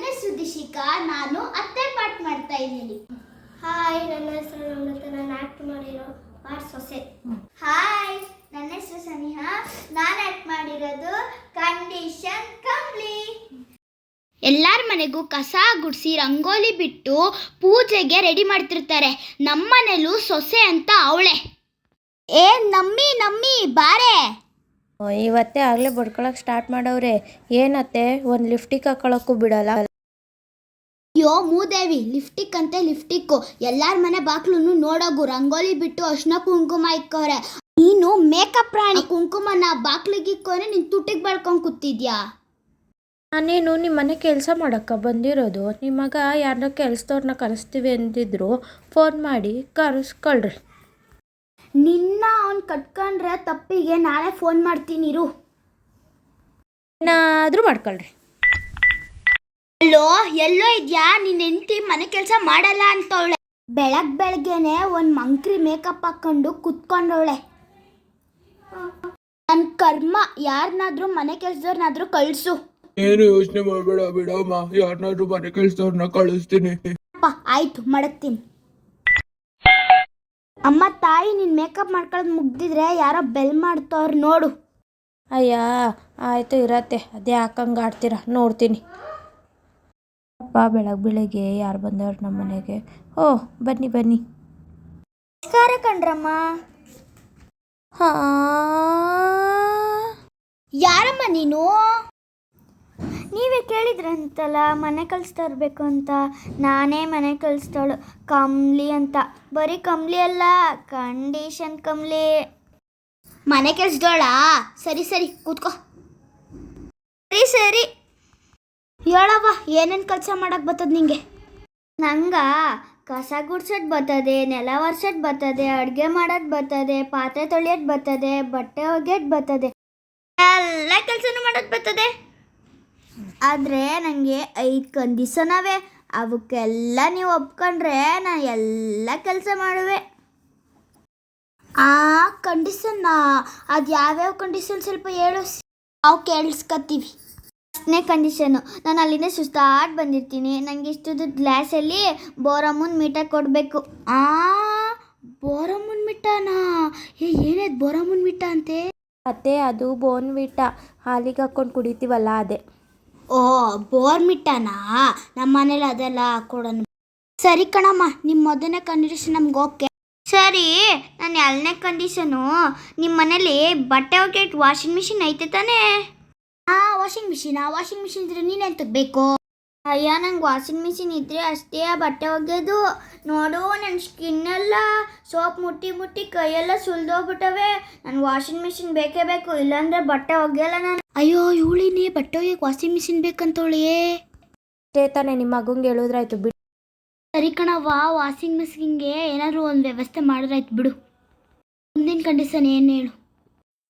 ಹೆಸರು ದಿಶಿಕಾ. ನಾನು ಅತ್ತೆ ಪಾಠ ಮಾಡ್ತಾ ಇದ್ದೀನಿ. ಹಾಯ್, ನನ್ನ ಹೆಸರು ನಮ್ರತ. ನಾನು ಆ್ಯಕ್ಟ್ ಮಾಡಿರೋ ಪಾಠ ಸೊಸೆ. ಹಾಯ್, ನನ್ನ ಹೆಸರು ಸನಿಹಾ. ನಾನು ಆ್ಯಕ್ಟ್ ಮಾಡಿರೋದು ಕಂಡೀಷನ್ ಕಂಪ್ಲಿ. ಎಲ್ಲರ ಮನೆಗೂ ಕಸ ಗುಡಿಸಿ ರಂಗೋಲಿ ಬಿಟ್ಟು ಪೂಜೆಗೆ ರೆಡಿ ಮಾಡ್ತಿರ್ತಾರೆ. ನಮ್ಮನೇಲೂ ಸೊಸೆ ಅಂತ ಅವಳೆ. ಏ ನಮ್ಮಿ ನಮ್ಮಿ ಬಾರೆ. ಇವತ್ತೇ ಆಗಲೇ ಬಡ್ಕೊಳಕ್ಕೆ ಸ್ಟಾರ್ಟ್ ಮಾಡವ್ರೆ. ಏನತ್ತೆ, ಒಂದು ಲಿಫ್ಟಿಗೆ ಹಾಕೊಳ್ಳೋಕ್ಕೂ ಬಿಡಲ್ಲ. ಅಯ್ಯೋ ಮೂದೇವಿ, ಲಿಫ್ಟಿಕ್ ಅಂತೆ ಲಿಫ್ಟಿಕ್ಕು. ಎಲ್ಲರ ಮನೆ ಬಾಕ್ಲು ನೋಡೋಗು ರಂಗೋಲಿ ಬಿಟ್ಟು ಅರ್ಶಿನ ಕುಂಕುಮ ಇಕ್ಕೋರೆ. ನೀನು ಮೇಕಪ್ ಪ್ರಾಣಿ. ಕುಂಕುಮನ ಬಾಕ್ಲಿಗೆ ಇಕ್ಕೋರೆ ನೀನು ತುಟಿಗೆ ಬಳ್ಕೊಂಡು ಕೂತಿದ್ಯಾ. ನಾನೇನು ನಿಮ್ಮ ಮನೆ ಕೆಲಸ ಮಾಡೋಕ್ಕೆ ಬಂದಿರೋದು. ನಿಮ್ಮ ಮಗ ಯಾರನ್ನ ಕೆಲಸದವ್ರನ್ನ ಕರೆಸ್ತೀವಿ ಅಂದಿದ್ರು, ಫೋನ್ ಮಾಡಿ ಕರೆಸ್ಕೊಳ್ರಿ. ನಿನ್ನ ಅವ್ನು ಕಟ್ಕೊಂಡ್ರೆ ತಪ್ಪಿಗೆ ನಾಳೆ ಫೋನ್ ಮಾಡ್ತೀನಿ ಇರು. ಏನಾದರೂ ಮಾಡ್ಕೊಳ್ರಿ. ಅಲ್ಲೋ ಎಲ್ಲೋ ಇದೆಯಾ? ನಿನ್ನ ಹೆಂಡತಿ ಮನೆ ಕೆಲಸ ಮಾಡಲ್ಲ ಅಂತವಳೆ. ಬೆಳಗ್ಗೆನೆ ಒಂದು ಮಂಕ್ರಿ ಮೇಕಪ್ ಹಾಕೊಂಡು ಕುತ್ಕೊಂಡವಳೆ. ನನ್ನ ಕರ್ಮ, ಯಾರನ್ನಾದ್ರೂ ಮನೆ ಕೆಲಸದವ್ರನ್ನಾದ್ರೂ ಕಳಿಸು. ಏನು ಯೋಚನೆ ಮಾಡಬೇಡ ಬಿಡಮ್ಮ, ಯಾರನ್ನಾದ್ರೂ ಮನೆ ಕೆಲಸದವ್ರನ್ನ ಕಳಿಸ್ತೀನಿ. ಆಯ್ತು, ಮಡಗ್ತೀನಿ. ಅಮ್ಮ ತಾಯಿ, ನಿನ್ನ ಮೇಕಪ್ ಮಾಡ್ಕೊಳ್ಳೋದು ಮುಗ್ದಿದ್ರೆ ಯಾರೋ ಬೆಲ್ ಮಾಡ್ತವ್ರು ನೋಡು. ಅಯ್ಯ ಆಯಿತು, ಇರತ್ತೆ. ಅದೇ ಹಾಕಂಗೆ ಆಡ್ತೀರಾ, ನೋಡ್ತೀನಿ. ಅಪ್ಪ ಬೆಳಗ್ಗೆ ಯಾರು ಬಂದವ್ರು ನಮ್ಮ ಮನೆಗೆ? ಓ ಬನ್ನಿ ಬನ್ನಿ. ನಮಸ್ಕಾರ ಕಣ್ರಮ್ಮ. ಯಾರಮ್ಮ ನೀನು? ನೀವೇ ಕೇಳಿದ್ರಂತಲ್ಲ ಮನೆ ಕಲಿಸ್ತಾ ಇರಬೇಕು ಅಂತ. ನಾನೇ ಮನೆ ಕಲಿಸ್ತಾಳು, ಕಮ್ಲಿ ಅಂತ. ಬರೀ ಕಮ್ಲಿ ಅಲ್ಲ, ಕಂಡೀಷನ್ ಕಮ್ಲಿ. ಮನೆ ಕೆಲ್ಸದೋಳಾ? ಸರಿ ಸರಿ ಕೂತ್ಕೋ. ಸರಿ ಸರಿ ಹೇಳವ್ವ, ಏನೇನು ಕೆಲಸ ಮಾಡಕ್ಕೆ ಬರ್ತದೆ ನಿಂಗೆ? ನಂಗೆ ಕಸ ಗುಡ್ಸೋದು ಬರ್ತದೆ, ನೆಲ ಒರ್ಸೋದು ಬರ್ತದೆ, ಅಡುಗೆ ಮಾಡೋದು ಬರ್ತದೆ, ಪಾತ್ರೆ ತೊಳೆಯೋದು ಬರ್ತದೆ, ಬಟ್ಟೆ ಒಗೆಯೋದು ಬರ್ತದೆ, ಎಲ್ಲ ಕೆಲಸನೂ ಮಾಡೋದು ಬರ್ತದೆ. ಆದರೆ ನನಗೆ 5 ಕಂಡೀಷನವೆ. ಅವಕ್ಕೆಲ್ಲ ನೀವು ಒಪ್ಕೊಂಡ್ರೆ ನಾನು ಎಲ್ಲ ಕೆಲಸ ಮಾಡುವೆ. ಆ ಕಂಡೀಷನ್ನ? ಅದು ಯಾವ್ಯಾವ ಕಂಡೀಷನ್ ಸ್ವಲ್ಪ ಹೇಳು, ನಾವು ಕೇಳಿಸ್ಕೊತೀವಿ. ಫಸ್ಟ್ನೇ ಕಂಡೀಷನು, ನಾನು ಅಲ್ಲಿಂದ ಸುಸ್ತಾಗಿ ಬಂದಿರ್ತೀನಿ. ನನಗೆ ಇಷ್ಟುದು ಗ್ಲಾಸಲ್ಲಿ ಬೋರಮ್ಮನ ಮೀಠ ಕೊಡಬೇಕು. ಬೋರಮ್ಮನ ಮಿಠಾನಾ? ಏನಾಯ್ತು ಬೋರಮ್ಮನ ಮಿಠ ಅಂತೆ? ಅತ್ತೆ, ಅದು ಬೋರ್ನ್ವಿಟಾ, ಹಾಲಿಗೆ ಹಾಕ್ಕೊಂಡು ಕುಡಿತೀವಲ್ಲ ಅದೇ. ಓ ಬೋರ್ಮಿಟಾನಾ? ನಮ್ಮ ಮನೇಲಿ ಅದೆಲ್ಲ ಕೊಡೋಣ. ಸರಿ ಕಣಮ್ಮ, ನಿಮ್ಮ ಮೊದಲನೇ ಕಂಡೀಷನ್ ನಮ್ಗೆ ಓಕೆ. ಸರಿ, ನಾನು 2ನೇ ಕಂಡೀಷನು, ನಿಮ್ಮ ಮನೇಲಿ ಬಟ್ಟೆ ಒಗೆಯೋಕ್ಕೆ ವಾಷಿಂಗ್ ಮಿಷಿನ್ ಐತೆ ತಾನೇ? ವಾಷಿಂಗ್ ಮಿಷಿನ್ ಇದ್ರೆ ನೀನೆಂತಕ್ಕೆ ಬೇಕು? ಅಯ್ಯ, ನಂಗೆ ವಾಷಿಂಗ್ ಮಿಷಿನ್ ಇದ್ದರೆ ಅಷ್ಟೇ ಬಟ್ಟೆ ಒಗೆಯೋದು. ನೋಡು, ನನ್ನ ಸ್ಕಿನ್ನೆಲ್ಲ ಸೋಪ್ ಮುಟ್ಟಿ ಮುಟ್ಟಿ ಕೈಯೆಲ್ಲ ಸುಲಿದೋಗ್ಬಿಟ್ಟವೆ. ನಾನು ವಾಷಿಂಗ್ ಮಿಷಿನ್ ಬೇಕೇ ಬೇಕು, ಇಲ್ಲಾಂದರೆ ಬಟ್ಟೆ ಒಗೆಯಲ್ಲ ನಾನು. ಅಯ್ಯೋ ಇವಳಿನಿ ಬಟ್ಟೆ ಒಗೆಯೋಕೆ ವಾಷಿಂಗ್ ಮಿಷಿನ್ ಬೇಕಂತವಳೆ. ತಾನೆ ನಿಮ್ಮ ಮಗಂಗೆ ಹೇಳಿದ್ರಾಯ್ತು ಬಿಡು. ಸರಿ ಕಣವ್ವ, ವಾಷಿಂಗ್ ಮಿಷಿನ್ಗೆ ಏನಾದರೂ ಒಂದು ವ್ಯವಸ್ಥೆ ಮಾಡಿದ್ರಾಯ್ತು ಬಿಡು. ಮುಂದಿನ ಕಂಡೀಷನ್ ಏನು ಹೇಳು?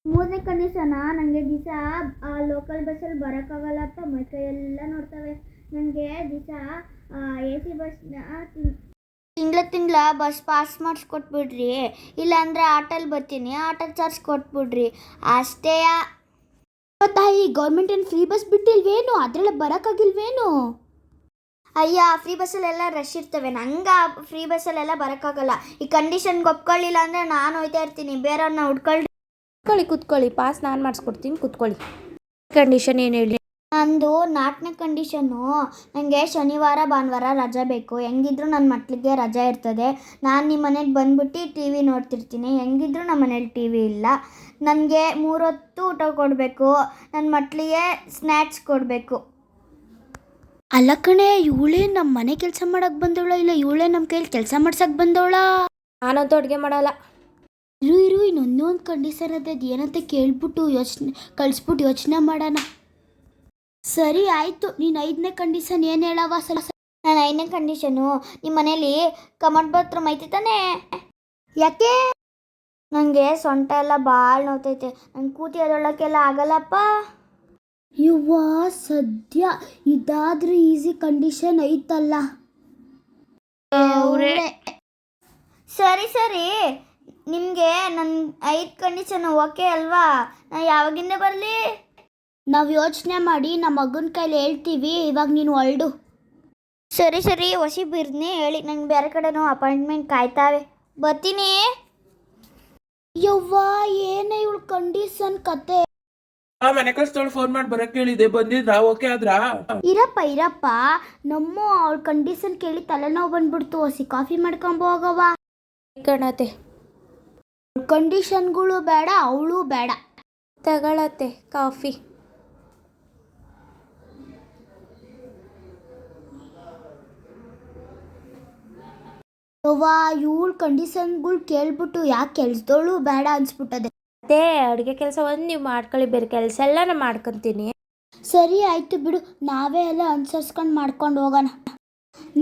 3ನೇ ಕಂಡೀಷನಾ, ನನಗೆ ದಿವಸ ಲೋಕಲ್ ಬಸ್ಸಲ್ಲಿ ಬರೋಕ್ಕಾಗಲ್ಲಪ್ಪ, ಮೈ ಕೈಯೆಲ್ಲ ನೋಡ್ತವೆ. ನನಗೆ ದಿವಸ AC ಬಸ್ನ ತಿಂಗಳ ಬಸ್ ಪಾಸ್ ಮಾಡಿಸ್ಕೊಟ್ಬಿಡ್ರಿ, ಇಲ್ಲಾಂದರೆ ಆಟೋಲ್ಲಿ ಬರ್ತೀನಿ, ಆಟೋ ಚಾರ್ಜ್ ಕೊಟ್ಬಿಡ್ರಿ ಅಷ್ಟೇ. ತಾಯಿ, ಗೌರ್ಮೆಂಟ್ ಏನು ಫ್ರೀ ಬಸ್ ಬಿಟ್ಟಿಲ್ವೇನು? ಅದರಲ್ಲ ಬರೋಕ್ಕಾಗಿಲ್ವೇನು? ಅಯ್ಯ, ಫ್ರೀ ಬಸ್ಸಲ್ಲೆಲ್ಲ ರಶ್ ಇರ್ತವೆ, ನಂಗೆ ಫ್ರೀ ಬಸ್ಸಲ್ಲೆಲ್ಲ ಬರೋಕ್ಕಾಗಲ್ಲ. ಈ ಕಂಡೀಷನ್ಗೆ ಒಪ್ಕೊಳ್ಳಿಲ್ಲ ಅಂದರೆ ನಾನು ಹೋಯ್ತಾ ಇರ್ತೀನಿ, ಬೇರೆಯವ್ರನ್ನ ಕೂತ್ಕೊಳ್ಳಿ, ಪಾಸ್ ನಾನು ಮಾಡಿಸ್ಕೊಡ್ತೀನಿ, ಕೂತ್ಕೊಳ್ಳಿ. ಕಂಡೀಷನ್ ಏನು ಹೇಳಿ? ನಂದು 4ನೇ ಕಂಡೀಷನ್ನು, ನನಗೆ ಶನಿವಾರ ಭಾನುವಾರ ರಜೆ ಬೇಕು. ಹೆಂಗಿದ್ರು ನನ್ನ ಮಕ್ಕಳಿಗೆ ರಜೆ ಇರ್ತದೆ. ನಾನು ನಿಮ್ಮ ಮನೆಗೆ ಬಂದ್ಬಿಟ್ಟು TV ನೋಡ್ತಿರ್ತೀನಿ. ಹೆಂಗಿದ್ರು ನಮ್ಮ ಮನೇಲಿ TV ಇಲ್ಲ. ನನಗೆ 3 ಹೊತ್ತು ಊಟ ಕೊಡಬೇಕು, ನನ್ನ ಮಕ್ಕಳಿಗೆ ಸ್ನ್ಯಾಕ್ಸ್ ಕೊಡಬೇಕು. ಅಲ್ಲ ಕಣೆ, ಇವಳೇ ನಮ್ಮ ಮನೆ ಕೆಲಸ ಮಾಡೋಕ್ಕೆ ಬಂದವಳ, ಇಲ್ಲ ಇವಳೇ ನಮ್ಮ ಕೈಲಿ ಕೆಲಸ ಮಾಡ್ಸಕ್ಕೆ ಬಂದವಳ? ನಾನಂತೂ ಅಡುಗೆ ಮಾಡಲ್ಲ. ಇರು ಇನ್ನೊಂದು ಕಂಡೀಷನ್ ಅದ, ಏನಂತ ಕೇಳ್ಬಿಟ್ಟು ಕಳಿಸ್ಬಿಟ್ಟು ಯೋಚನೆ ಮಾಡೋಣ. ಸರಿ ಆಯಿತು, ನೀನು 5ನೇ ಕಂಡೀಷನ್ ಏನು ಹೇಳವ? ನಾನು 5ನೇ ಕಂಡೀಷನು, ನಿಮ್ಮ ಮನೇಲಿ ಕಮೋಡ್ ಬಾತ್ರೂಮ್ ಐತೆ ತಾನೇ? ಯಾಕೆ? ನನಗೆ ಸೊಂಟ ಎಲ್ಲ ಭಾಳ ನೋತೈತೆ, ನಾನು ಕೂತಿ ಅದೊಳಕ್ಕೆಲ್ಲ ಆಗಲ್ಲಪ್ಪ. ಯುವ ಸದ್ಯ ಇದಾದ್ರೂ ಈಸಿ ಕಂಡೀಷನ್ ಐತಲ್ಲ. ಸರಿ, ನಿಮಗೆ ನನ್ನ 5 ಕಂಡೀಷನು ಓಕೆ ಅಲ್ವಾ? ನಾನು ಯಾವಾಗಿಂದ ಬರಲಿ? ನಾವು ಯೋಚನೆ ಮಾಡಿ ನಮ್ಮ ಮಗನ ಕೈಲಿ ಹೇಳ್ತೀವಿ. ಇವಾಗ ನೀನು ಹೊರಡು. ಸರಿ ಸರಿ ಹೊಸಿ ಬಿರ್ನೇ ಹೇಳಿ, ನಂಗೆ ಬೇರೆ ಕಡೆನೂ ಅಪಾಯಿಂಟ್ಮೆಂಟ್ ಕಾಯ್ತಾವೆ, ಬರ್ತೀನಿ. ಯವ್ವ ಏನೇ ಇವಳು ಕಂಡೀಷನ್ ಕತೆ. ಆ ಮನೆ ಕೆಲಸದವ್ಳು ಫೋನ್ ಮಾಡಿ ಬರಕ್ ಹೇಳಿದೆ, ಬಂದಿದ್ರಾ? ಓಕೆ ಆದ್ರಾ? ಇರಪ್ಪ ನಮ್ಮ ಅವಳ ಕಂಡೀಷನ್ ಕೇಳಿ ತಲೆನೋವು ಬಂದ್ಬಿಡ್ತು. ಹೊಸಿ ಕಾಫಿ ಮಾಡ್ಕೊಂಬ ಹೋಗವ. ಕಣತೆ ಕಂಡೀಷನ್ಗಳು ಬೇಡ, ಅವಳು ಬೇಡ. ತಗೊಳತ್ತೆ ಕಾಫಿ. ಯವ್ವ ಇವಳ ಕಂಡೀಷನ್ಗಳು ಕೇಳ್ಬಿಟ್ಟು ಯಾಕೆ ಕೆಲ್ಸದವಳು ಬೇಡ ಅನ್ಸ್ಬಿಟ್ಟದೆ. ಅದೇ ಅಡುಗೆ ಕೆಲಸ ಒಂದು ನೀವು ಮಾಡ್ಕೊಳ್ಳಿ, ಬೇರೆ ಕೆಲಸ ಎಲ್ಲ ನಾನು ಮಾಡ್ಕೊತೀನಿ. ಸರಿ ಆಯ್ತು ಬಿಡು, ನಾವೇ ಎಲ್ಲ ಅನುಸರಿಸ್ಕೊಂಡು ಮಾಡ್ಕೊಂಡು ಹೋಗೋಣ.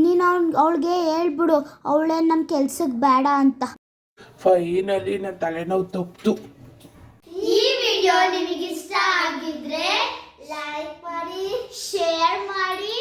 ನೀನು ಅವಳಿಗೆ ಹೇಳ್ಬಿಡು ಅವಳೇನು ನಮ್ಮ ಕೆಲ್ಸಕ್ಕೆ ಬೇಡ ಅಂತ. ಫೈನಲಿ ನನ್ನ ತಲೆನೋವು ತಪ್ಪಿತು. ಈ ವಿಡಿಯೋ ನಿಮಗೆ ಇಷ್ಟ ಆಗಿದ್ರೆ ಲೈಕ್ ಮಾಡಿ, ಶೇರ್ ಮಾಡಿ.